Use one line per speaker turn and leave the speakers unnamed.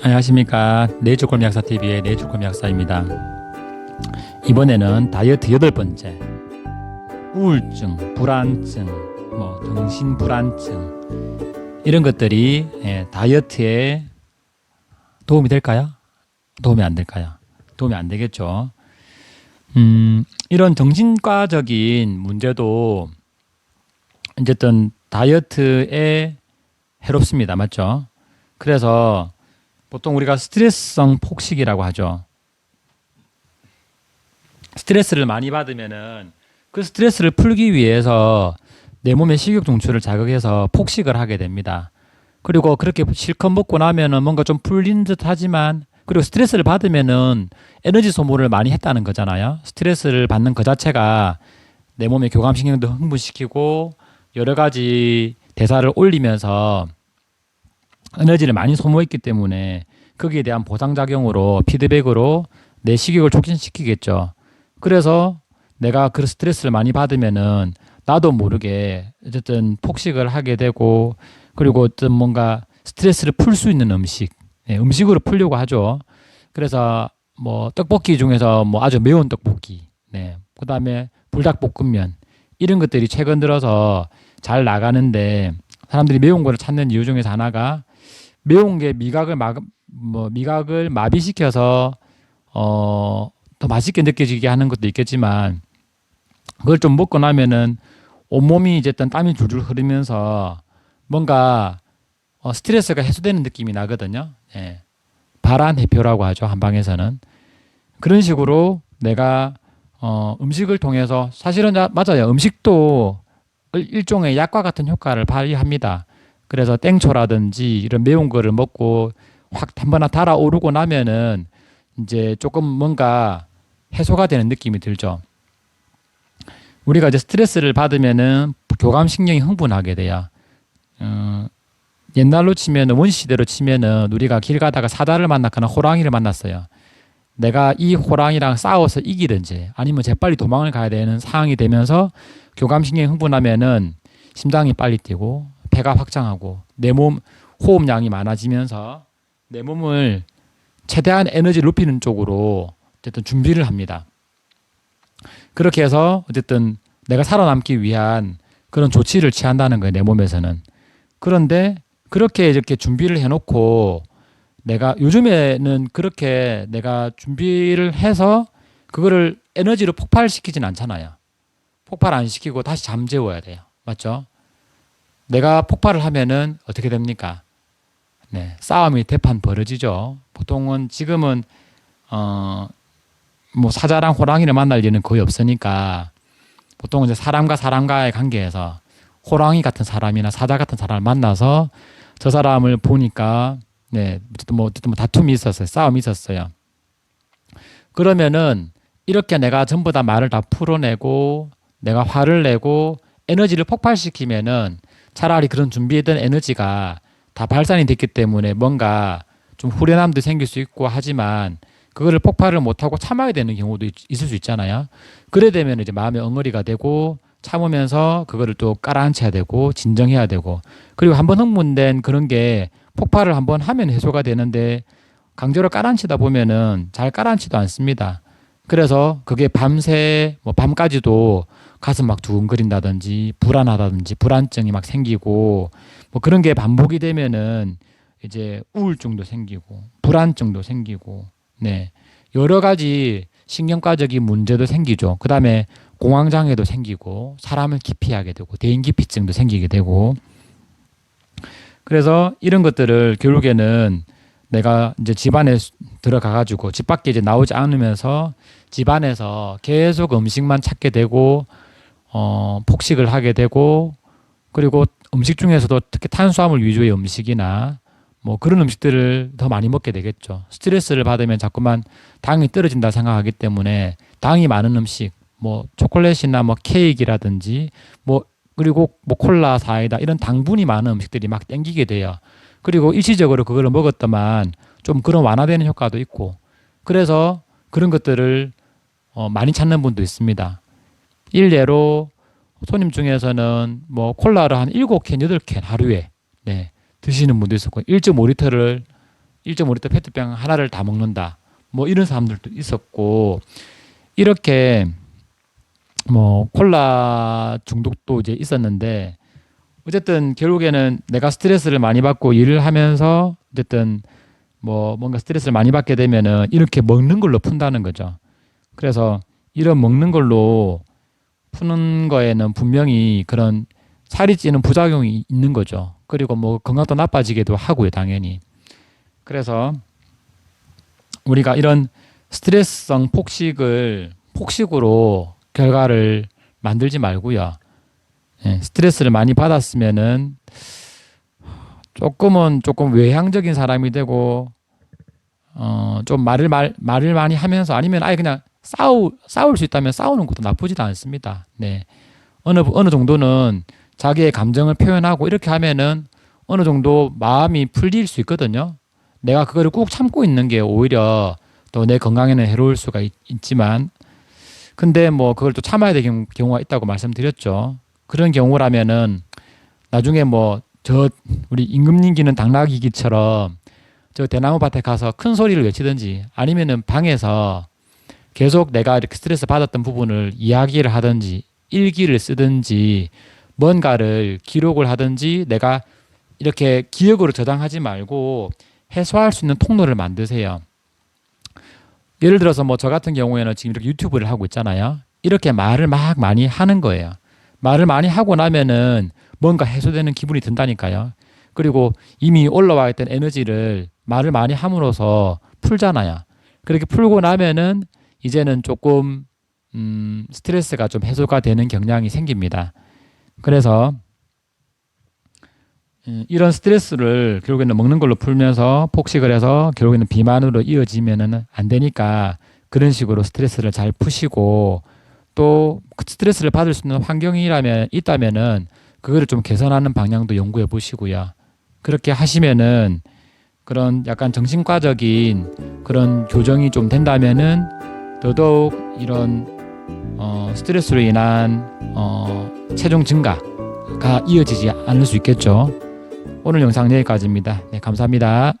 안녕하십니까. 내주권약사TV의 내주권약사입니다. 이번에는 다이어트 8번째, 우울증, 불안증, 정신불안증 이런 것들이 다이어트에 도움이 될까요? 도움이 안 될까요? 도움이 안 되겠죠. 이런 정신과적인 문제도 어쨌든 다이어트에 해롭습니다. 맞죠? 그래서 보통 우리가 스트레스성 폭식이라고 하죠. 스트레스를 많이 받으면은 그 스트레스를 풀기 위해서 내 몸의 식욕 중추를 자극해서 폭식을 하게 됩니다. 그리고 그렇게 실컷 먹고 나면은 뭔가 좀 풀린 듯 하지만, 그리고 스트레스를 받으면은 에너지 소모를 많이 했다는 거잖아요. 스트레스를 받는 그 자체가 내 몸의 교감신경도 흥분시키고 여러 가지 대사를 올리면서 에너지를 많이 소모했기 때문에 거기에 대한 보상작용으로 피드백으로 내 식욕을 촉진시키겠죠. 그래서 내가 그 스트레스를 많이 받으면은 나도 모르게 어쨌든 폭식을 하게 되고, 그리고 어떤 뭔가 스트레스를 풀 수 있는 음식, 음식으로 풀려고 하죠. 그래서 떡볶이 중에서 아주 매운 떡볶이, 그 다음에 불닭볶음면 이런 것들이 최근 들어서 잘 나가는데, 사람들이 매운 거를 찾는 이유 중에서 하나가 매운 게 미각을 마비시켜서 더 맛있게 느껴지게 하는 것도 있겠지만, 그걸 좀 먹고 나면은 온몸이 이제든 땀이 줄줄 흐르면서 뭔가 스트레스가 해소되는 느낌이 나거든요. 발한 해표라고 하죠, 한방에서는. 그런 식으로 내가 음식을 통해서, 사실은 맞아요, 음식도 일종의 약과 같은 효과를 발휘합니다. 그래서 땡초라든지 이런 매운 거를 먹고 확 한번 달아오르고 나면은 이제 조금 뭔가 해소가 되는 느낌이 들죠. 우리가 이제 스트레스를 받으면은 교감신경이 흥분하게 돼요. 옛날로 치면은, 원시시대로 치면은 우리가 길 가다가 사자를 만났거나 호랑이를 만났어요. 내가 이 호랑이랑 싸워서 이기든지 아니면 재빨리 도망을 가야 되는 상황이 되면서 교감신경이 흥분하면은 심장이 빨리 뛰고 배가 확장하고 내 몸 호흡량이 많아지면서 내 몸을 최대한 에너지를 높이는 쪽으로 어쨌든 준비를 합니다. 그렇게 해서 어쨌든 내가 살아남기 위한 그런 조치를 취한다는 거예요, 내 몸에서는. 그런데 그렇게 이렇게 준비를 해놓고, 내가 요즘에는 그렇게 내가 준비를 해서 그거를 에너지로 폭발시키진 않잖아요. 폭발 안 시키고 다시 잠재워야 돼요. 맞죠? 내가 폭발을 하면은 어떻게 됩니까? 싸움이 대판 벌어지죠. 보통은 지금은 사자랑 호랑이를 만날 일은 거의 없으니까 보통은 이제 사람과 사람과의 관계에서 호랑이 같은 사람이나 사자 같은 사람을 만나서 저 사람을 보니까 어쨌든 다툼이 있었어요. 싸움이 있었어요. 그러면은 이렇게 내가 전부 다 말을 다 풀어내고 내가 화를 내고 에너지를 폭발시키면은 차라리 그런 준비했던 에너지가 다 발산이 됐기 때문에 뭔가 좀 후련함도 생길 수 있고 하지만, 그거를 폭발을 못하고 참아야 되는 경우도 있을 수 있잖아요. 그래 되면 이제 마음의 엉어리가 되고 참으면서 그거를 또 깔아앉혀야 되고 진정해야 되고, 그리고 한번 흥분된 그런 게 폭발을 한번 하면 해소가 되는데 강제로 깔아앉히다 보면은 잘 깔아앉지도 않습니다. 그래서 그게 밤새 밤까지도 가슴 막 두근거린다든지 불안하다든지 불안증이 막 생기고 그런 게 반복이 되면은 이제 우울증도 생기고 불안증도 생기고 여러 가지 신경과적인 문제도 생기죠. 그 다음에 공황장애도 생기고 사람을 기피하게 되고 대인기피증도 생기게 되고, 그래서 이런 것들을 결국에는 내가 이제 집안에 들어가가지고 집 밖에 이제 나오지 않으면서 집안에서 계속 음식만 찾게 되고 폭식을 하게 되고, 그리고 음식 중에서도 특히 탄수화물 위주의 음식이나 그런 음식들을 더 많이 먹게 되겠죠. 스트레스를 받으면 자꾸만 당이 떨어진다 생각하기 때문에 당이 많은 음식, 초콜릿이나 케이크라든지 그리고 콜라, 사이다 이런 당분이 많은 음식들이 막 땡기게 돼요. 그리고 일시적으로 그걸 먹었더만 좀 그런 완화되는 효과도 있고, 그래서 그런 것들을 많이 찾는 분도 있습니다. 일례로 손님 중에서는 콜라를 한 7캔, 8캔 하루에 드시는 분도 있었고 1.5리터를 1.5리터 페트병 하나를 다 먹는다. 뭐 이런 사람들도 있었고, 이렇게 뭐 콜라 중독도 이제 있었는데, 어쨌든 결국에는 내가 스트레스를 많이 받고 일을 하면서 어쨌든 뭐 뭔가 스트레스를 많이 받게 되면은 이렇게 먹는 걸로 푼다는 거죠. 그래서 이런 먹는 걸로 푸는 거에는 분명히 그런 살이 찌는 부작용이 있는 거죠. 그리고 뭐 건강도 나빠지기도 하고요, 당연히. 그래서 우리가 이런 스트레스성 폭식으로 결과를 만들지 말고요. 예, 스트레스를 많이 받았으면은 조금 외향적인 사람이 되고 좀 말을 많이 하면서 아니면 아예 그냥 싸울 수 있다면 싸우는 것도 나쁘지도 않습니다. 네. 어느 정도는 자기의 감정을 표현하고 이렇게 하면은 어느 정도 마음이 풀릴 수 있거든요. 내가 그거를 꾹 참고 있는 게 오히려 또 내 건강에는 해로울 수가 있지만, 근데 뭐 그걸 또 참아야 되는 경우가 있다고 말씀드렸죠. 그런 경우라면은 나중에 뭐 우리 임금님기는 당나귀기처럼 저 대나무 밭에 가서 큰 소리를 외치든지 아니면은 방에서 계속 내가 이렇게 스트레스 받았던 부분을 이야기를 하든지 일기를 쓰든지 뭔가를 기록을 하든지 내가 이렇게 기억으로 저장하지 말고 해소할 수 있는 통로를 만드세요. 예를 들어서 뭐 저 같은 경우에는 지금 이렇게 유튜브를 하고 있잖아요. 이렇게 말을 막 많이 하는 거예요. 말을 많이 하고 나면은 뭔가 해소되는 기분이 든다니까요. 그리고 이미 올라와 있던 에너지를 말을 많이 함으로써 풀잖아요. 그렇게 풀고 나면은 이제는 조금 스트레스가 좀 해소가 되는 경향이 생깁니다. 그래서 이런 스트레스를 결국에는 먹는 걸로 풀면서 폭식을 해서 결국에는 비만으로 이어지면은 안 되니까 그런 식으로 스트레스를 잘 푸시고 또 스트레스를 받을 수 있는 환경이라면 있다면은 그거를 좀 개선하는 방향도 연구해 보시고요. 그렇게 하시면은 그런 약간 정신과적인 그런 교정이 좀 된다면은 더더욱 이런 스트레스로 인한 체중 증가가 이어지지 않을 수 있겠죠. 오늘 영상 여기까지입니다. 네, 감사합니다.